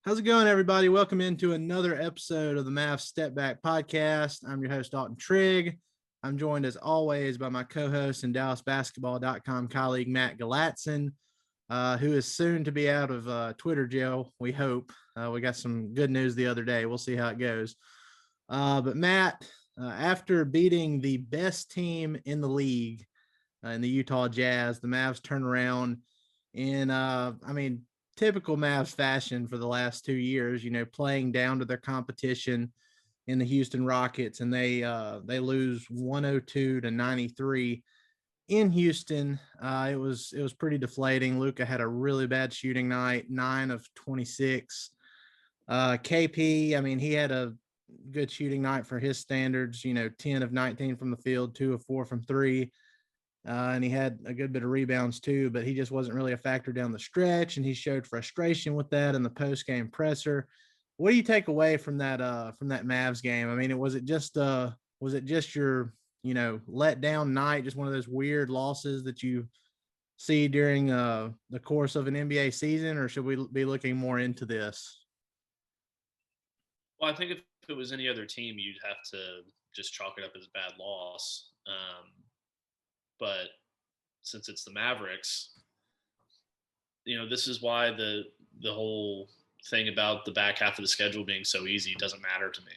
How's it going, everybody? Welcome into another episode of the Mavs Step Back Podcast. I'm your host, Dalton Trigg. I'm joined, as always, by my co-host and DallasBasketball.com colleague, Matt Galatson, who is soon to be out of Twitter jail, we hope. We got some good news the other day. We'll see how it goes. But Matt, after beating the best team in the league, in the Utah Jazz, the Mavs turn around in, typical Mavs fashion for the last 2 years, playing down to their competition in the Houston Rockets, and they lose 102-93 in Houston. It was pretty deflating. Luka had a really bad shooting night, 9 of 26. KP, he had a good shooting night for his standards, 10 of 19 from the field, 2 of 4 from three. And he had a good bit of rebounds too, but he just wasn't really a factor down the stretch, and he showed frustration with that in the post-game presser. What do you take away from that Mavs game? Was it just your let down night, just one of those weird losses that you see during the course of an NBA season, or should we be looking more into this? Well, I think if it was any other team, you'd have to just chalk it up as a bad loss. But since it's the Mavericks, this is why the whole thing about the back half of the schedule being so easy doesn't matter to me.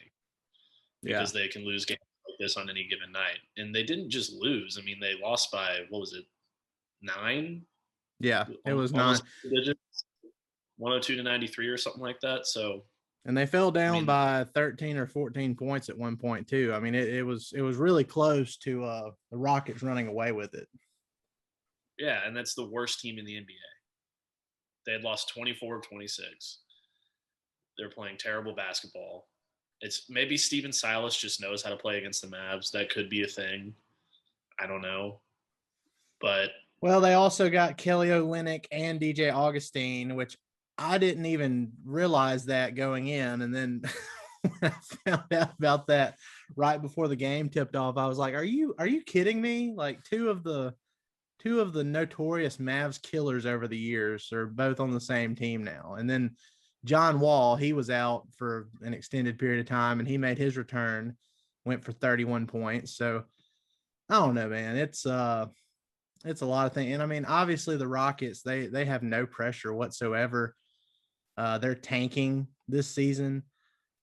Because they can lose games like this on any given night. And they didn't just lose. They lost by, 9? Yeah, it was 9. 102-93 or something like that. So, and they fell down by 13 or 14 points at one point too. It was really close to the Rockets running away with it. Yeah, and that's the worst team in the NBA. They had lost 24-26. They're playing terrible basketball. It's maybe Steven Silas just knows how to play against the Mavs. That could be a thing. I don't know. But they also got Kelly Olynyk and DJ Augustine, which I didn't even realize that going in. And then when I found out about that right before the game tipped off, I was like, are you kidding me? Like two of the notorious Mavs killers over the years are both on the same team now. And then John Wall, he was out for an extended period of time, and he made his return, went for 31 points. So I don't know, man. It's a lot of things. And obviously the Rockets, they have no pressure whatsoever. They're tanking this season.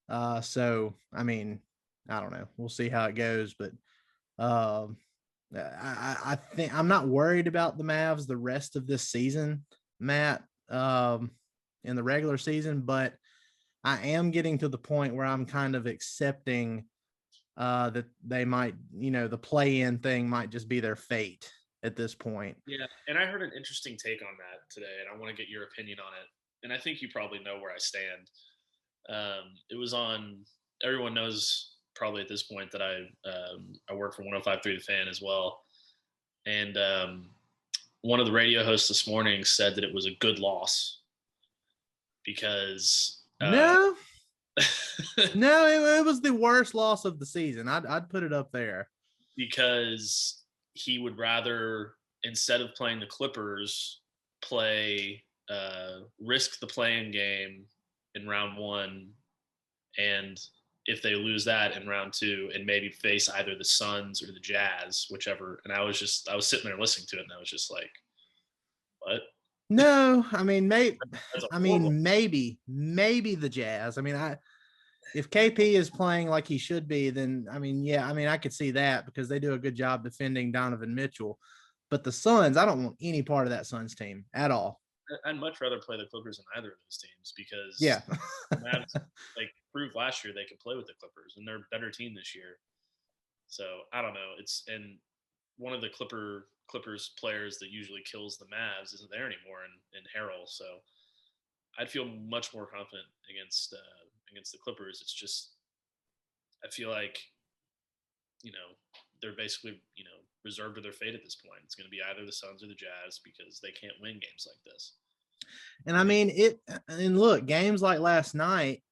So, I don't know. We'll see how it goes. But I think I'm not worried about the Mavs the rest of this season, Matt, in the regular season. But I am getting to the point where I'm kind of accepting that they might, the play-in thing might just be their fate at this point. Yeah, and I heard an interesting take on that today, and I want to get your opinion on it. And I think you probably know where I stand. It was on, everyone knows probably at this point that I work for 105.3 The Fan as well. And one of the radio hosts this morning said that it was a good loss because no, it was the worst loss of the season. I'd put it up there because he would rather, instead of playing the Clippers, risk the play-in game in round 1, and if they lose that in round 2, and maybe face either the Suns or the Jazz, whichever. And I was sitting there listening to it, and I was just like, what? No, maybe the Jazz. If KP is playing like he should be, then I could see that because they do a good job defending Donovan Mitchell. But the Suns, I don't want any part of that Suns team at all. I'd much rather play the Clippers than either of those teams because the Mavs proved last year they could play with the Clippers, and they're a better team this year. So I don't know. And one of the Clippers players that usually kills the Mavs isn't there anymore in Harrell. So I'd feel much more confident against the Clippers. It's just I feel like they're basically reserved to their fate at this point. It's going to be either the Suns or the Jazz because they can't win games like this. And and look, games like last night,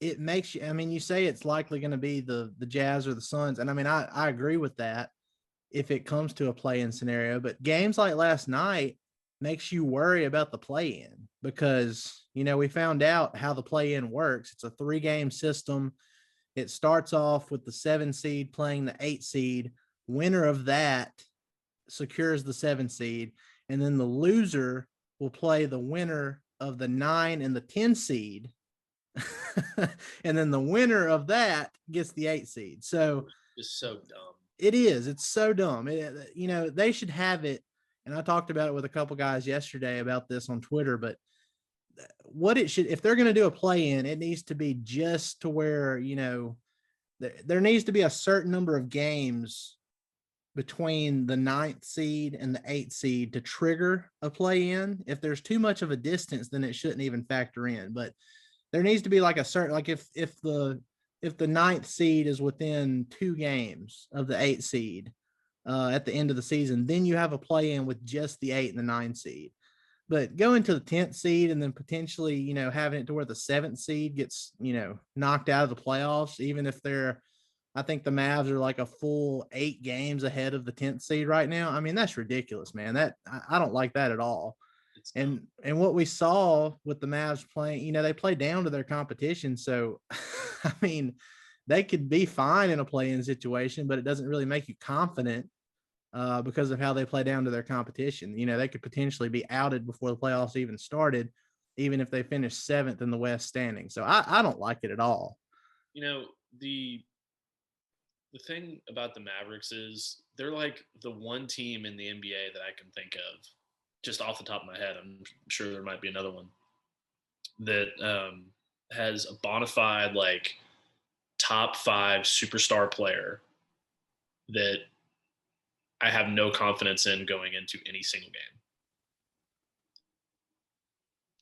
it makes you, you say it's likely going to be the Jazz or the Suns. And I agree with that if it comes to a play-in scenario, but games like last night makes you worry about the play-in. because, we found out how the play-in works. It's a 3-game system. It starts off with the 7 seed playing the 8 seed. Winner of that secures the 7 seed. And then the loser will play the winner of the 9 and the 10 seed. And then the winner of that gets the 8 seed. So it's so dumb. It is. It's so dumb. They should have it. And I talked about it with a couple guys yesterday about this on Twitter, but what it should, if they're going to do a play in, it needs to be just to where, there needs to be a certain number of games between the 9th seed and the 8th seed to trigger a play in. If there's too much of a distance, then it shouldn't even factor in. But there needs to be like a certain, like if the 9th seed is within 2 games of the 8th seed at the end of the season, then you have a play in with just the 8 and the 9 seed. But going to the 10th seed and then potentially, having it to where the 7th seed gets, knocked out of the playoffs, even if I think the Mavs are like a full 8 games ahead of the 10th seed right now. I mean, that's ridiculous, man. I don't like that at all. And what we saw with the Mavs playing, they play down to their competition. So, I mean, they could be fine in a play-in situation, but it doesn't really make you confident because of how they play down to their competition. They could potentially be outed before the playoffs even started, even if they finish 7th in the West standing. So I don't like it at all. The thing about the Mavericks is they're like the one team in the NBA that I can think of, just off the top of my head. I'm sure there might be another one that has a bona fide like top 5 superstar player that I have no confidence in going into any single game,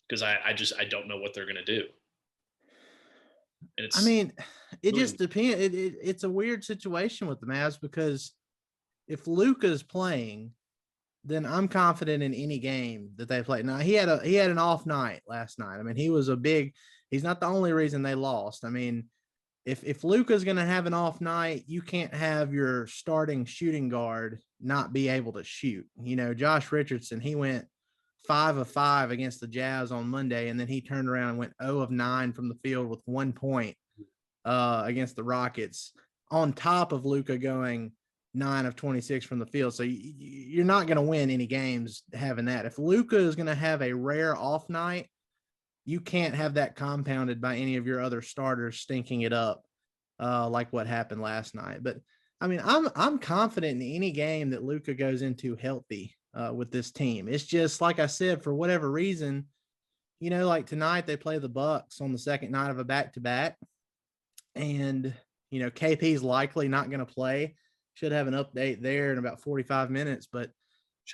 because I don't know what they're going to do. And it just depends. It's a weird situation with the Mavs, because if Luka is playing, then I'm confident in any game that they play. Now he had an off night last night. I mean, he's not the only reason they lost. I mean, if Luka's going to have an off night, you can't have your starting shooting guard not be able to shoot. Josh Richardson, he went 5 of 5 against the Jazz on Monday, and then he turned around and went 0 of 9 from the field with 1 point against the Rockets, on top of Luka going 9 of 26 from the field. So you're not going to win any games having that. If Luka is going to have a rare off night, you can't have that compounded by any of your other starters stinking it up like what happened last night. But I mean, I'm confident in any game that Luka goes into healthy with this team. It's just like I said, for whatever reason, like tonight they play the Bucks on the second night of a back-to-back, and KP's likely not going to play. Should have an update there in about 45 minutes, but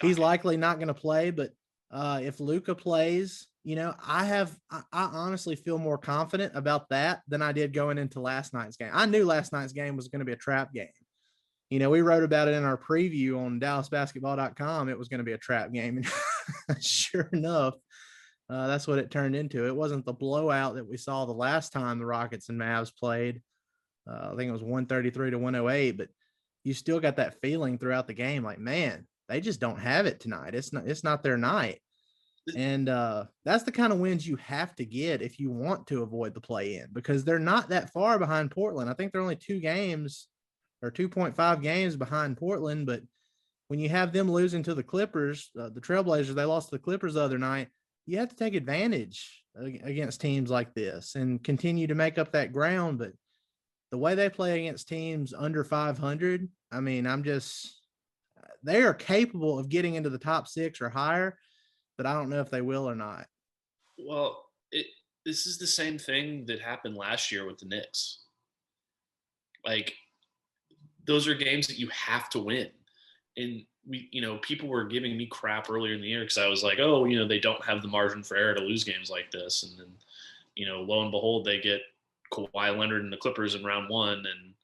he's likely not going to play. But if Luka plays, I honestly feel more confident about that than I did going into last night's game. I knew last night's game was going to be a trap game. We wrote about it in our preview on DallasBasketball.com. It was going to be a trap game. And sure enough, that's what it turned into. It wasn't the blowout that we saw the last time the Rockets and Mavs played. I think it was 133 to 108, but you still got that feeling throughout the game, like, man, they just don't have it tonight. It's not their night. And that's the kind of wins you have to get if you want to avoid the play-in, because they're not that far behind Portland. I think they're only 2 games or 2.5 games behind Portland. But when you have them losing to the Clippers, the Trailblazers, they lost to the Clippers the other night. You have to take advantage against teams like this and continue to make up that ground. But the way they play against teams under 500, I mean, they are capable of getting into the top 6 or higher, but I don't know if they will or not. Well, this is the same thing that happened last year with the Knicks. Like, those are games that you have to win. And people were giving me crap earlier in the year because I was like, oh, they don't have the margin for error to lose games like this. And then, lo and behold, they get Kawhi Leonard and the Clippers in round 1, and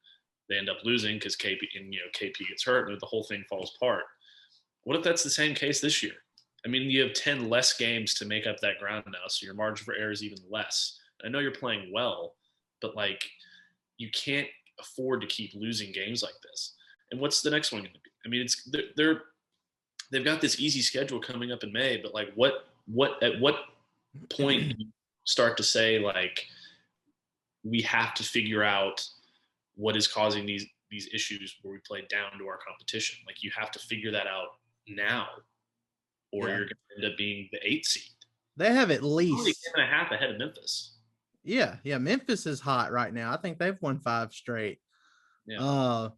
they end up losing because KP gets hurt, and the whole thing falls apart. What if that's the same case this year? I mean, you have 10 less games to make up that ground now, so your margin for error is even less. I know you're playing well, but you can't afford to keep losing games like this. And what's the next one going to be? I mean, they've got this easy schedule coming up in May, but at what point you start to say, like, we have to figure out what is causing these issues where we play down to our competition. Like, you have to figure that out now, or Yeah. you're going to end up being the 8th seed. They have at Only a least game and a half ahead of Memphis. Yeah, Memphis is hot right now. I think they've won 5 straight. Yeah.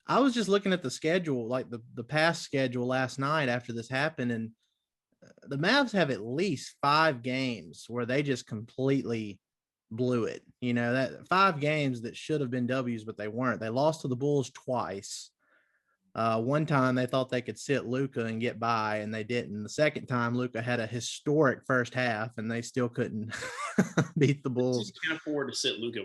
I was just looking at the schedule, like the past schedule last night after this happened, and the Mavs have at least 5 games where they just completely blew it. That 5 games that should have been W's, but they weren't. They lost to the Bulls twice. One time they thought they could sit Luka and get by, and they didn't. The second time, Luka had a historic first half, and they still couldn't beat the Bulls. You can't afford to sit Luka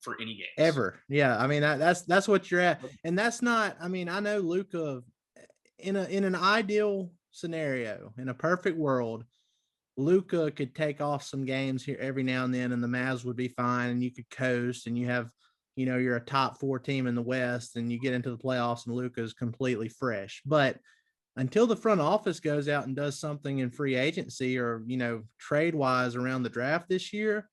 for any games ever. Yeah, I mean that's what you're at, and that's not. I mean, I know Luka in an ideal scenario, in a perfect world, Luka could take off some games here every now and then, and the Mavs would be fine, and you could coast, and you have, you're a top 4 team in the West, and you get into the playoffs, and Luka is completely fresh. But until the front office goes out and does something in free agency or trade wise around the draft this year,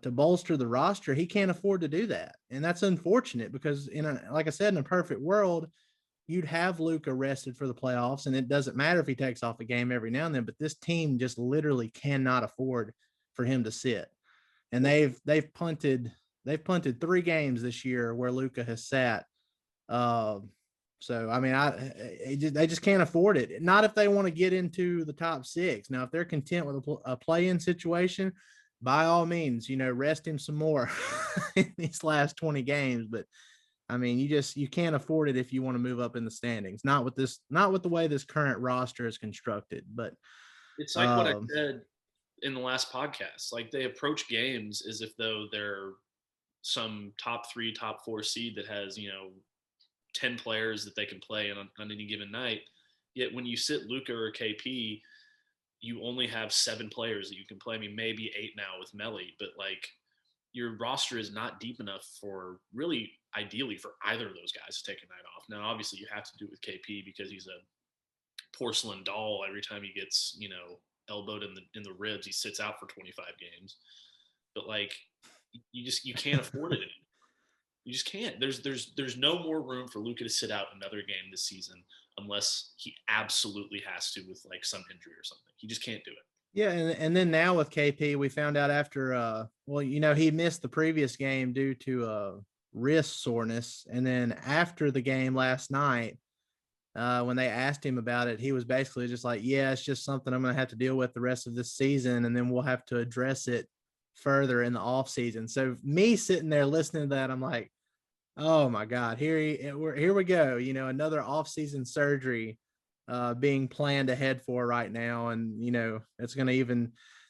to bolster the roster, he can't afford to do that, and that's unfortunate because like I said, in a perfect world, you'd have Luka rested for the playoffs, and it doesn't matter if he takes off a game every now and then. But this team just literally cannot afford for him to sit, and they've punted 3 games this year where Luka has sat. So I mean, they just can't afford it. Not if they want to get into the top 6. Now, if they're content with a play-in situation, by all means, rest him some more in these last 20 games. But I mean, you can't afford it if you want to move up in the standings. Not with the way this current roster is constructed. But it's like what I said in the last podcast. Like, they approach games as if though they're some top 3, top 4 seed that has 10 players that they can play on any given night. Yet when you sit Luka or KP, you only have 7 players that you can play. I mean, maybe 8 now with Melly, but like, your roster is not deep enough for, really, ideally, for either of those guys to take a night off. Now, obviously, you have to do it with KP because he's a porcelain doll. Every time he gets, elbowed in the ribs, he sits out for 25 games. But like, you can't afford it anymore. You just can't. There's no more room for Luka to sit out another game this season unless he absolutely has to, with like some injury or something. He just can't do it. yeah, and then now with KP, we found out after he missed the previous game due to wrist soreness, and then after the game last night, when they asked him about it, he was basically just like, yeah, it's just something I'm going to have to deal with the rest of this season, and then we'll have to address it further in the off season. So me sitting there listening to that, I'm like, oh my God, here we go. Another off-season surgery being planned ahead for right now, and it's going to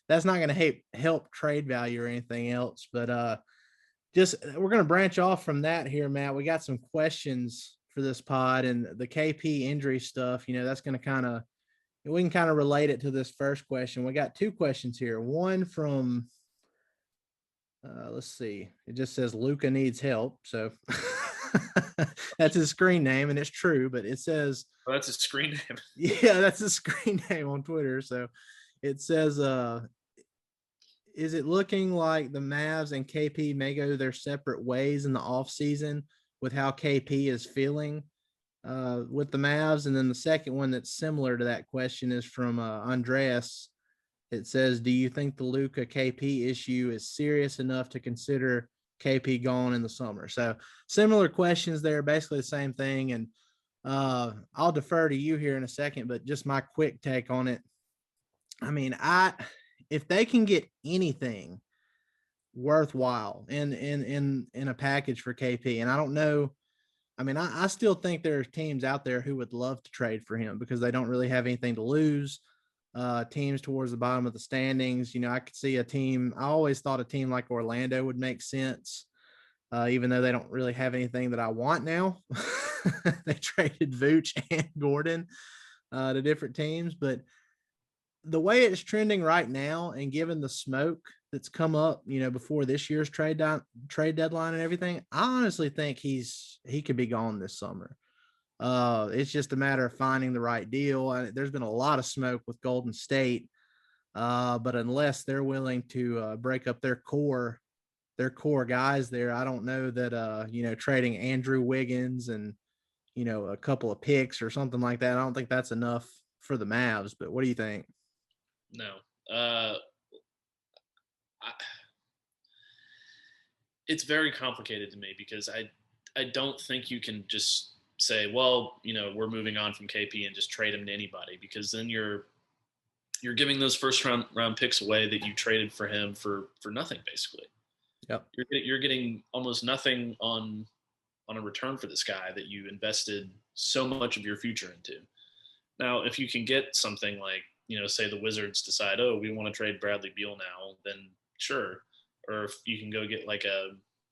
that's not going to help trade value or anything else. But just we're going to branch off from that here, Matt. We got some questions for this pod, and the KP injury stuff. That's going to we can kind of relate it to this first question. We got 2 questions here. One from let's see. It just says Luka needs help. So that's his screen name, and it's true, but it says, oh, that's a screen name. Yeah, that's a screen name on Twitter. So it says, is it looking like the Mavs and KP may go their separate ways in the offseason with how KP is feeling with the Mavs? And then the second one that's similar to that question is from Andreas. It says, do you think the Luka KP issue is serious enough to consider KP gone in the summer? So similar questions there, basically the same thing. And I'll defer to you here in a second, but just my quick take on it. I mean, if they can get anything worthwhile in a package for KP, and I don't know, I mean, I still think there are teams out there who would love to trade for him because they don't really have anything to lose. Teams towards the bottom of the standings, I could see a team. I always thought a team like Orlando would make sense, even though they don't really have anything that I want now. They traded Vooch and Gordon to different teams, but the way it's trending right now, and given the smoke that's come up, before this year's trade deadline and everything, I honestly think he could be gone this summer. It's just a matter of finding the right deal. There's been a lot of smoke with Golden State But unless they're willing to break up their core guys there, I don't know that trading Andrew Wiggins and a couple of picks or something like that, I don't think that's enough for the Mavs. But what do you think? No. It's very complicated to me because I don't think you can just say, well, we're moving on from KP and just trade him to anybody, because then you're giving those first round picks away that you traded for him for nothing, basically. Yep. You're getting almost nothing on a return for this guy that you invested so much of your future into. Now, if you can get something like, say the Wizards decide, oh, we want to trade Bradley Beal now, then sure. Or if you can go get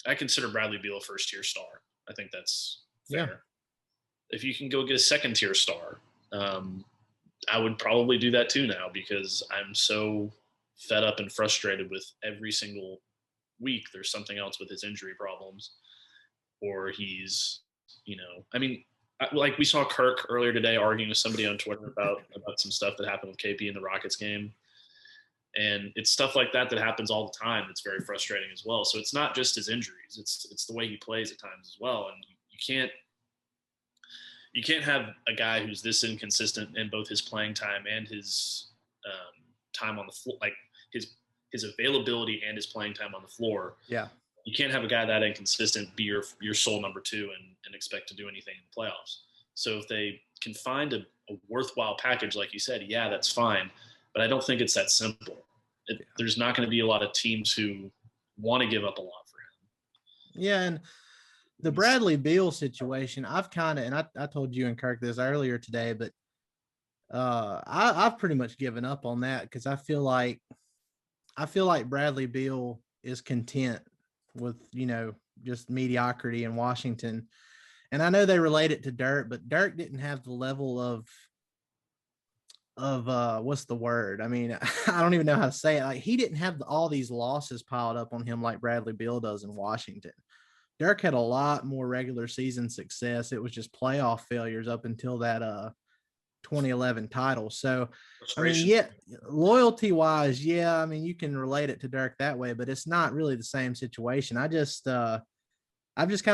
I consider Bradley Beal a first-tier star. I think that's fair. Yeah. If you can go get a second-tier star, I would probably do that too now, because I'm so fed up and frustrated with every single week there's something else with his injury problems, or he's, like we saw Kirk earlier today arguing with somebody on Twitter about some stuff that happened with KP in the Rockets game. And it's stuff like that happens all the time. It's very frustrating as well. So it's not just his injuries. It's the way he plays at times as well. And you can't have a guy who's this inconsistent in both his playing time and his time on the floor, like his availability and his playing time on the floor. Yeah. You can't have a guy that inconsistent be your sole number two and expect to do anything in the playoffs. So if they can find a worthwhile package, like you said, yeah, that's fine. But I don't think it's that simple. There's not going to be a lot of teams who want to give up a lot for him. Yeah, and the Bradley Beal situation, I've kind of, and I told you and Kirk this earlier today, but I've pretty much given up on that, because I feel like Bradley Beal is content with just mediocrity in Washington. And I know they relate it to Dirk, but Dirk didn't have the level of what's the word? I mean, I don't even know how to say it. Like, he didn't have all these losses piled up on him like Bradley Beal does in Washington. Dirk had a lot more regular season success. It was just playoff failures up until that 2011 title. So, I mean, yeah, loyalty wise, yeah, I mean, you can relate it to Dirk that way, but it's not really the same situation. I've just kind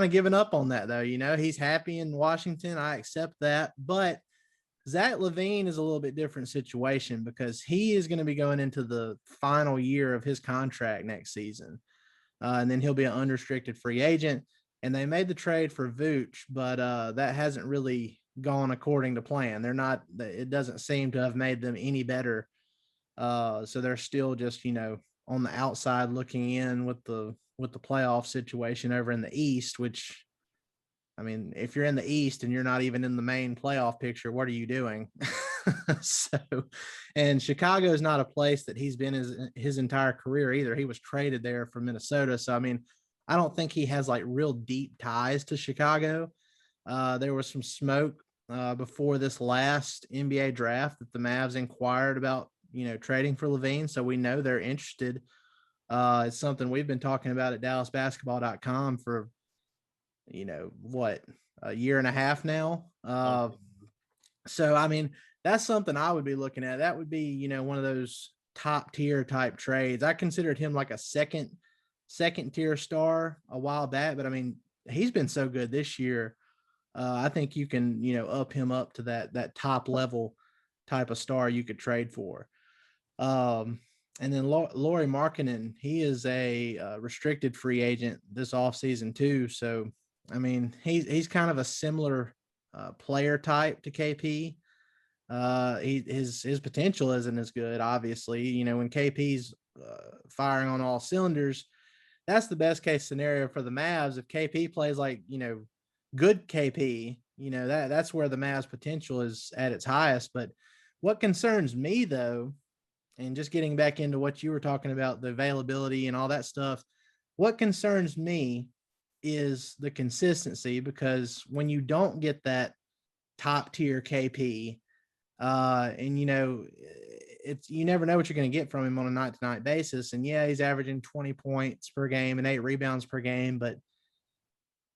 of given up on that, though. He's happy in Washington. I accept that, but Zach LaVine is a little bit different situation, because he is going to be going into the final year of his contract next season. And then he'll be an unrestricted free agent. And they made the trade for Vooch, but that hasn't really gone according to plan. It doesn't seem to have made them any better. So they're still just, on the outside looking in with the playoff situation over in the East, which, I mean, if you're in the East and you're not even in the main playoff picture, what are you doing? And Chicago is not a place that he's been his entire career either. He was traded there from Minnesota. So, I mean, I don't think he has like real deep ties to Chicago. There was some smoke before this last NBA draft that the Mavs inquired about, trading for LaVine. So we know they're interested. It's something we've been talking about at DallasBasketball.com for, a year and a half now. So, I mean, that's something I would be looking at. That would be, one of those top tier type trades. I considered him like a second tier star a while back, but I mean, he's been so good this year. I think you can, up him up to that top level type of star you could trade for. And then Lauri Markkanen, he is a restricted free agent this offseason too. So, I mean, he's kind of a similar player type to KP. His potential isn't as good, obviously. When KP's firing on all cylinders, that's the best case scenario for the Mavs. If KP plays like, good KP, that's where the Mavs potential is at its highest. But what concerns me, though, and just getting back into what you were talking about, the availability and all that stuff, what concerns me is the consistency, because when you don't get that top tier KP, and you never know what you're going to get from him on a night to night basis. And yeah, he's averaging 20 points per game and 8 rebounds per game, but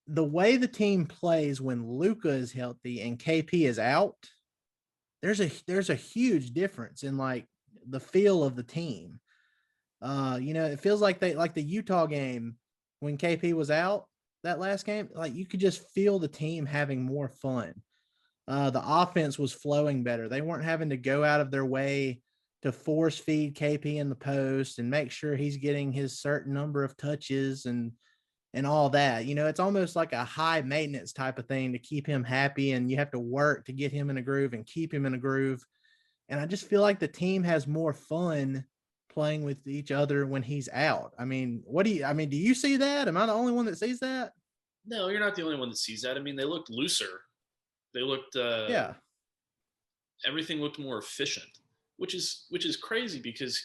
the way the team plays when Luka is healthy and KP is out, there's a huge difference in like the feel of the team. It feels like the Utah game when KP was out that last game, like you could just feel the team having more fun. The offense was flowing better. They weren't having to go out of their way to force feed KP in the post and make sure he's getting his certain number of touches and all that. It's almost like a high maintenance type of thing to keep him happy, and you have to work to get him in a groove and keep him in a groove. And I just feel like the team has more fun playing with each other when he's out. Do you see that? Am I the only one that sees that? No, you're not the only one that sees that. I mean, they looked looser. They looked Yeah. Everything looked more efficient, which is crazy because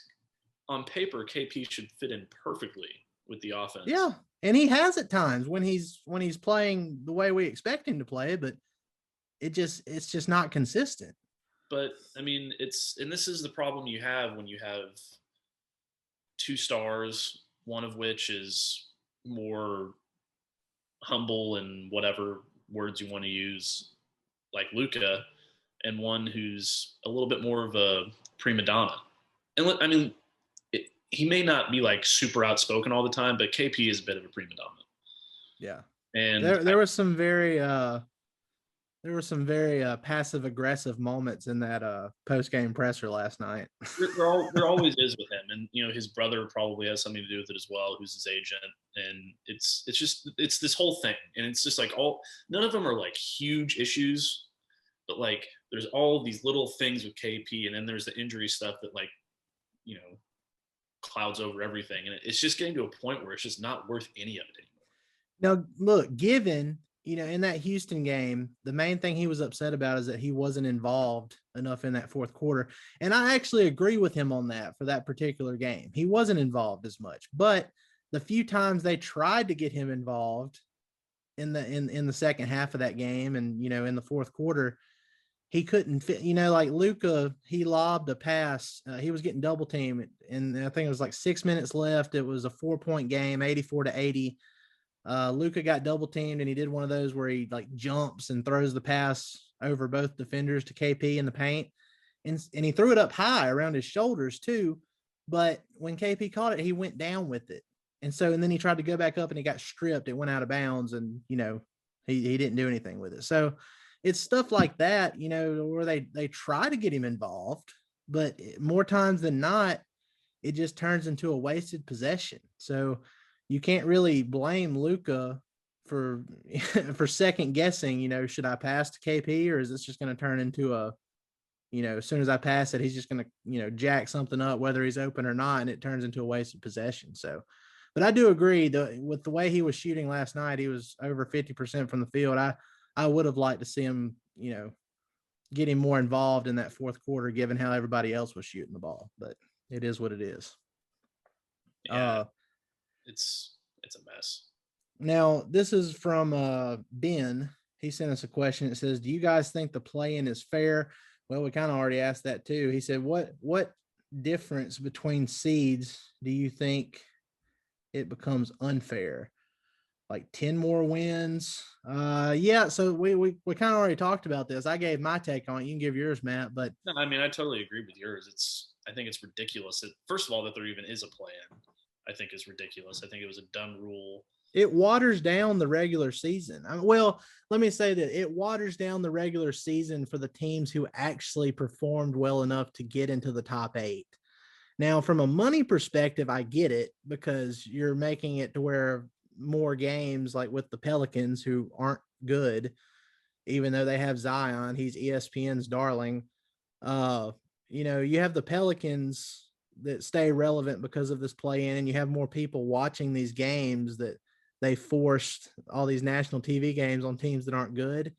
on paper KP should fit in perfectly with the offense. Yeah. And he has at times when he's playing the way we expect him to play, but it's just not consistent. But I mean, and this is the problem you have when you have two stars, one of which is more humble and whatever words you want to use, like Luka, and one who's a little bit more of a prima donna. And I mean, he may not be like super outspoken all the time, but KP is a bit of a prima donna. Yeah. And there was some very passive aggressive moments in that post-game presser last night. there always is with him, and his brother probably has something to do with it as well, who's his agent. And it's this whole thing, and it's just like none of them are like huge issues, but like there's all these little things with KP, and then there's the injury stuff that like clouds over everything, and it's just getting to a point where it's just not worth any of it anymore. Now, look, given in that Houston game, the main thing he was upset about is that he wasn't involved enough in that fourth quarter. And I actually agree with him on that for that particular game. He wasn't involved as much, but the few times they tried to get him involved in the second half of that game and, in the fourth quarter, he couldn't fit, like Luka, he lobbed a pass. He was getting double teamed, and I think it was like 6 minutes left. It was a 4-point game, 84-80. Luka got double teamed, and he did one of those where he like jumps and throws the pass over both defenders to KP in the paint. And he threw it up high around his shoulders too. But when KP caught it, he went down with it. And then he tried to go back up and he got stripped. It went out of bounds, and, he didn't do anything with it. So it's stuff like that, where they try to get him involved, but more times than not, it just turns into a wasted possession. So you can't really blame Luka for second guessing, should I pass to KP, or is this just going to turn into as soon as I pass it, he's just going to, jack something up, whether he's open or not, and it turns into a wasted possession. So, but I do agree with the way he was shooting last night, he was over 50% from the field. I would have liked to see him, get him more involved in that fourth quarter, given how everybody else was shooting the ball, but it is what it is. Yeah. It's a mess. Now, this is from Ben. He sent us a question. It says, do you guys think the play-in is fair? Well, we kind of already asked that too. He said, what difference between seeds do you think it becomes unfair? Like 10 more wins? Yeah, so we kind of already talked about this. I gave my take on it. You can give yours, Matt. But no, I mean, I totally agree with yours. I think it's ridiculous that, first of all, that there even is a play-in, I think is ridiculous. I think it was a dumb rule. It waters down the regular season. Well, let me say that it waters down the regular season for the teams who actually performed well enough to get into the top 8. Now, from a money perspective, I get it, because you're making it to where more games, like with the Pelicans, who aren't good, even though they have Zion, he's ESPN's darling. You have the Pelicans that stay relevant because of this play-in, and you have more people watching these games that they forced all these national TV games on teams that aren't good.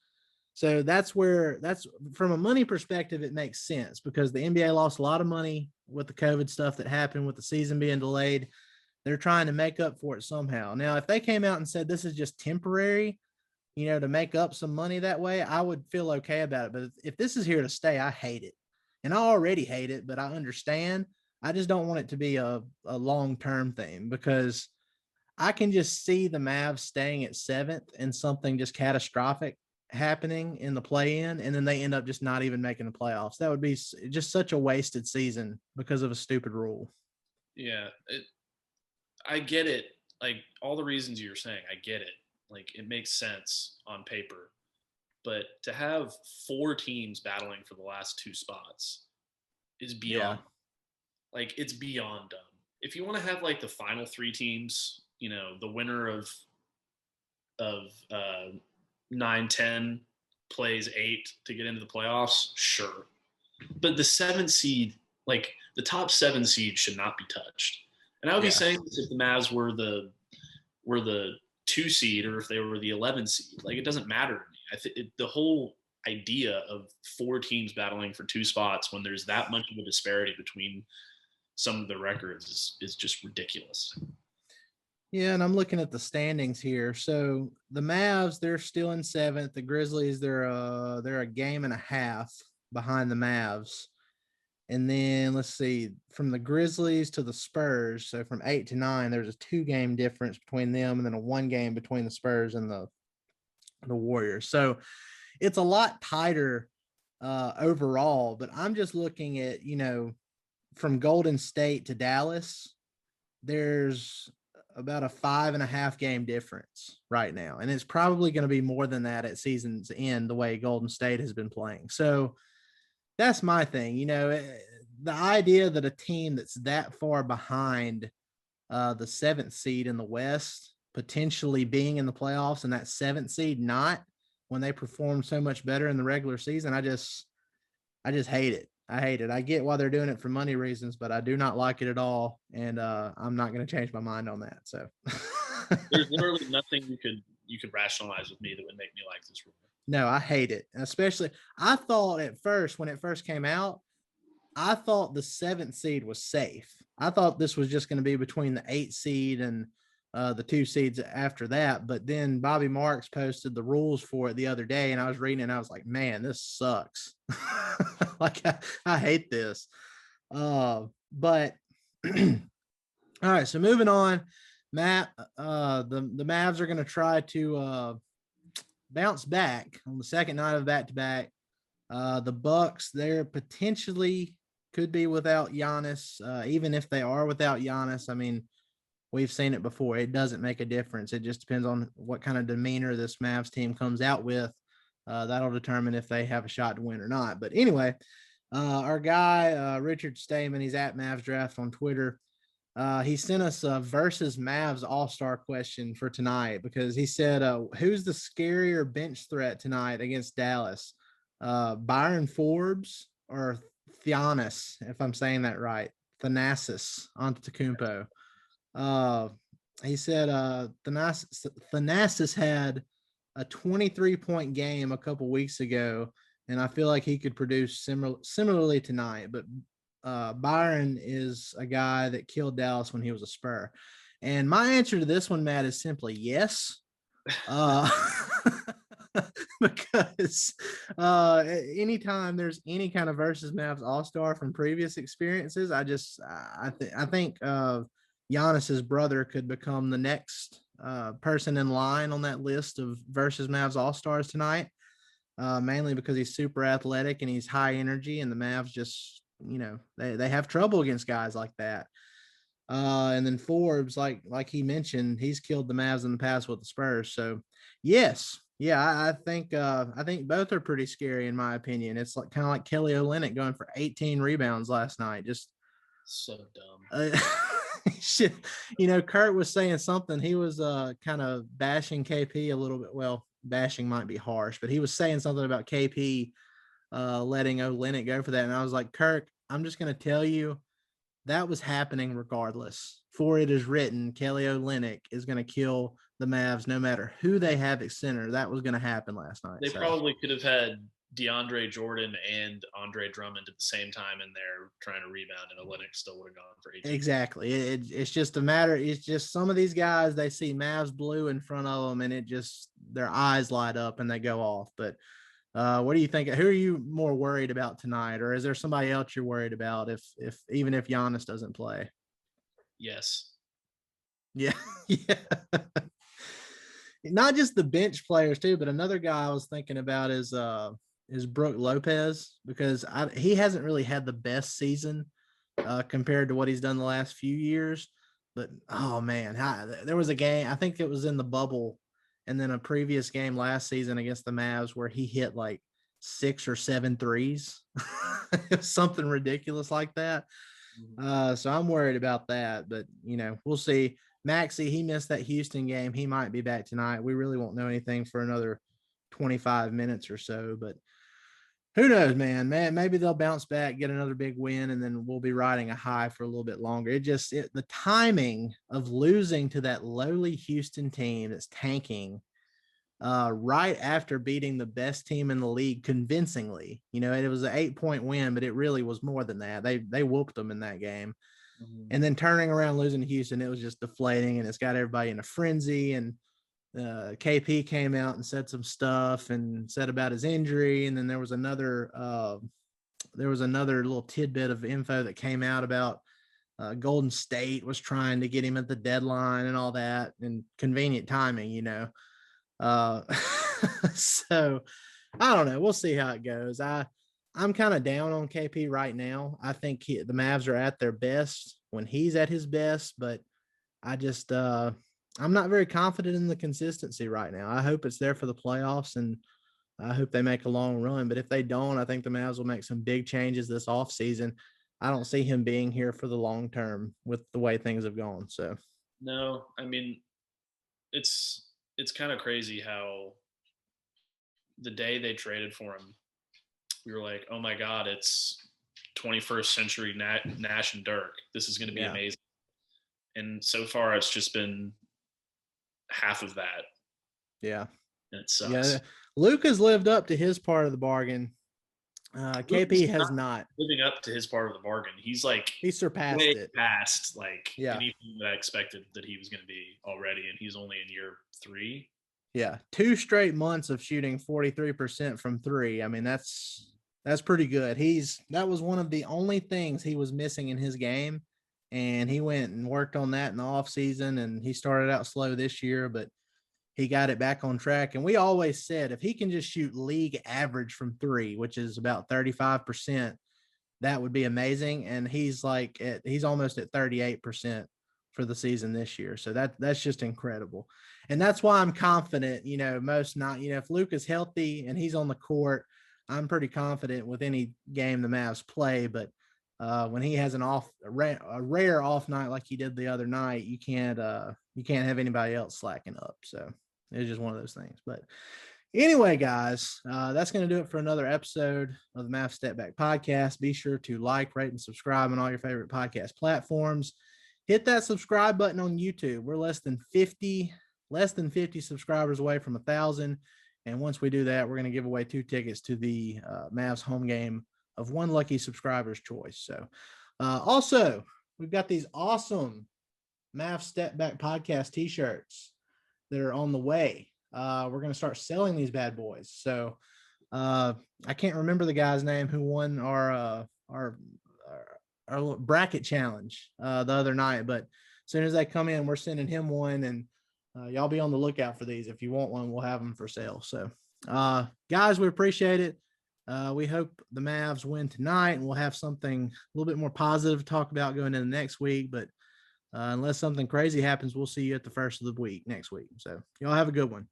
So that's from a money perspective, it makes sense, because the NBA lost a lot of money with the COVID stuff that happened with the season being delayed. They're trying to make up for it somehow. Now, if they came out and said this is just temporary, to make up some money that way, I would feel okay about it. But if this is here to stay, I hate it. And I already hate it, but I understand. I just don't want it to be a long-term thing, because I can just see the Mavs staying at 7th and something just catastrophic happening in the play-in, and then they end up just not even making the playoffs. That would be just such a wasted season because of a stupid rule. Yeah, I get it. Like all the reasons you're saying, I get it. Like it makes sense on paper, but to have 4 teams battling for the last 2 spots is Yeah. beyond. Like it's beyond dumb. If you want to have like the final 3 teams, the winner of 9-10 plays 8 to get into the playoffs, sure. But the 7th seed, like the top 7 seed, should not be touched. And I would be saying this if the Mavs were the 2 seed or if they were the 11 seed. Like it doesn't matter to me. I think the whole idea of 4 teams battling for 2 spots when there's that much of a disparity between some of the records is just ridiculous. Yeah, and I'm looking at the standings here. So the Mavs, they're still in 7th. The Grizzlies, they're a game and a half behind the Mavs. And then let's see, from the Grizzlies to the Spurs, so from 8 to 9, there's a 2-game difference between them, and then a 1 game between the Spurs and the Warriors. So it's a lot tighter overall. But I'm just looking at, from Golden State to Dallas, there's about a 5.5 game difference right now. And it's probably going to be more than that at season's end, the way Golden State has been playing. So that's my thing. The idea that a team that's that far behind the 7th seed in the West potentially being in the playoffs and that 7th seed not, when they perform so much better in the regular season, I just hate it. I hate it. I get why they're doing it for money reasons, but I do not like it at all. And I'm not going to change my mind on that. So there's literally nothing you could rationalize with me that would make me like this rule. No, I hate it. Especially, I thought at first, when it first came out, I thought the 7th seed was safe. I thought this was just going to be between the 8th seed and the 2 seeds after that. But then Bobby Marks posted the rules for it the other day, and I was reading it, and I was like, man, this sucks. Like, I hate this. But all right, so moving on, Matt, the Mavs are going to try to bounce back on the second night of back-to-back. The Bucks, they're potentially could be without Giannis. Even if they are without Giannis, I mean, we've seen it before. It doesn't make a difference. It just depends on what kind of demeanor this Mavs team comes out with. That'll determine if they have a shot to win or not. But anyway, our guy, Richard Stamen, he's at Mavs Draft on Twitter. He sent us a versus Mavs all-star question for tonight because he said, who's the scarier bench threat tonight against Dallas? Byron Forbes or Giannis, if I'm saying that right. Thanasis Antetokounmpo. He said Thanasis had a 23-point game a couple weeks ago, and I feel like he could produce similarly tonight. But Byron is a guy that killed Dallas when he was a Spur. And my answer to this one, Matt, is simply yes. Because anytime there's any kind of versus Mavs all-star from previous experiences, I think Giannis's brother could become the next person in line on that list of versus Mavs all-stars tonight, mainly because he's super athletic and he's high energy, and the Mavs just, they have trouble against guys like that. And then Forbes, like he mentioned, he's killed the Mavs in the past with the Spurs. So yes, yeah, I think both are pretty scary in my opinion. It's like kind of like Kelly Olynyk going for 18 rebounds last night. Just so dumb. Shit, Kurt was saying something. He was kind of bashing KP a little bit. Well, bashing might be harsh, but he was saying something about KP letting Olynyk go for that. And I was like, Kirk, I'm just going to tell you, that was happening regardless. For it is written, Kelly Olynyk is going to kill the Mavs no matter who they have at center. That was going to happen last night. They probably could have had DeAndre Jordan and Andre Drummond at the same time in there trying to rebound, and Olynyk still would have gone for 18. Exactly. It's just a matter. It's just some of these guys, they see Mavs blue in front of them, and it just, their eyes light up and they go off. But what do you think? Who are you more worried about tonight? Or is there somebody else you're worried about even if Giannis doesn't play? Yes. Yeah. Yeah. not just the bench players too, but another guy I was thinking about is Brooke Lopez, because he hasn't really had the best season compared to what he's done the last few years. But oh man, there was a game, I think it was in the bubble, and then a previous game last season against the Mavs where he hit like 6 or 7 threes, something ridiculous like that. So I'm worried about that, but we'll see. Maxey, he missed that Houston game. He might be back tonight. We really won't know anything for another 25 minutes or so, but who knows, man, maybe they'll bounce back, get another big win, and then we'll be riding a high for a little bit longer. The timing of losing to that lowly Houston team that's tanking right after beating the best team in the league convincingly. It was an 8-point win, but it really was more than that. They whooped them in that game. And then turning around, losing to Houston, it was just deflating, and it's got everybody in a frenzy. And KP came out and said some stuff and said about his injury. And then there was another little tidbit of info that came out about Golden State was trying to get him at the deadline and all that, and convenient timing, so I don't know. We'll see how it goes. I'm kind of down on KP right now. I think the Mavs are at their best when he's at his best, but I just I'm not very confident in the consistency right now. I hope it's there for the playoffs, and I hope they make a long run. But if they don't, I think the Mavs will make some big changes this offseason. I don't see him being here for the long term with the way things have gone. So no, I mean, it's kind of crazy how the day they traded for him, we were like, oh my God, it's 21st century Nash and Dirk. This is going to be amazing. And so far it's just been half of that. Yeah. And it sucks. Yeah. Luka's lived up to his part of the bargain. KP has not living up to his part of the bargain. He's he surpassed it. Past anything that I expected that he was going to be already, and he's only in year 3. Yeah, 2 straight months of shooting 43% from 3. I mean, that's pretty good. That was one of the only things he was missing in his game, and he went and worked on that in the offseason, and he started out slow this year, but he got it back on track. And we always said if he can just shoot league average from 3, which is about 35%, that would be amazing. And he's almost at 38% for the season this year. So that's just incredible. And that's why I'm confident, if Luka's healthy and he's on the court, I'm pretty confident with any game the Mavs play. But when he has a rare off night like he did the other night, you can't have anybody else slacking up. So it's just one of those things. But anyway, guys, that's going to do it for another episode of the Mavs Step Back Podcast. Be sure to like, rate, and subscribe on all your favorite podcast platforms. Hit that subscribe button on YouTube. We're less than 50 subscribers away from 1,000. And once we do that, we're going to give away 2 tickets to the Mavs home game of one lucky subscriber's choice. So also, we've got these awesome Mavs Step Back Podcast t-shirts that are on the way. We're going to start selling these bad boys. So I can't remember the guy's name who won our bracket challenge the other night, but as soon as they come in, we're sending him one, and y'all be on the lookout for these. If you want one, we'll have them for sale. So guys, we appreciate it. We hope the Mavs win tonight, and we'll have something a little bit more positive to talk about going into next week. But unless something crazy happens, we'll see you at the first of the week next week. So y'all have a good one.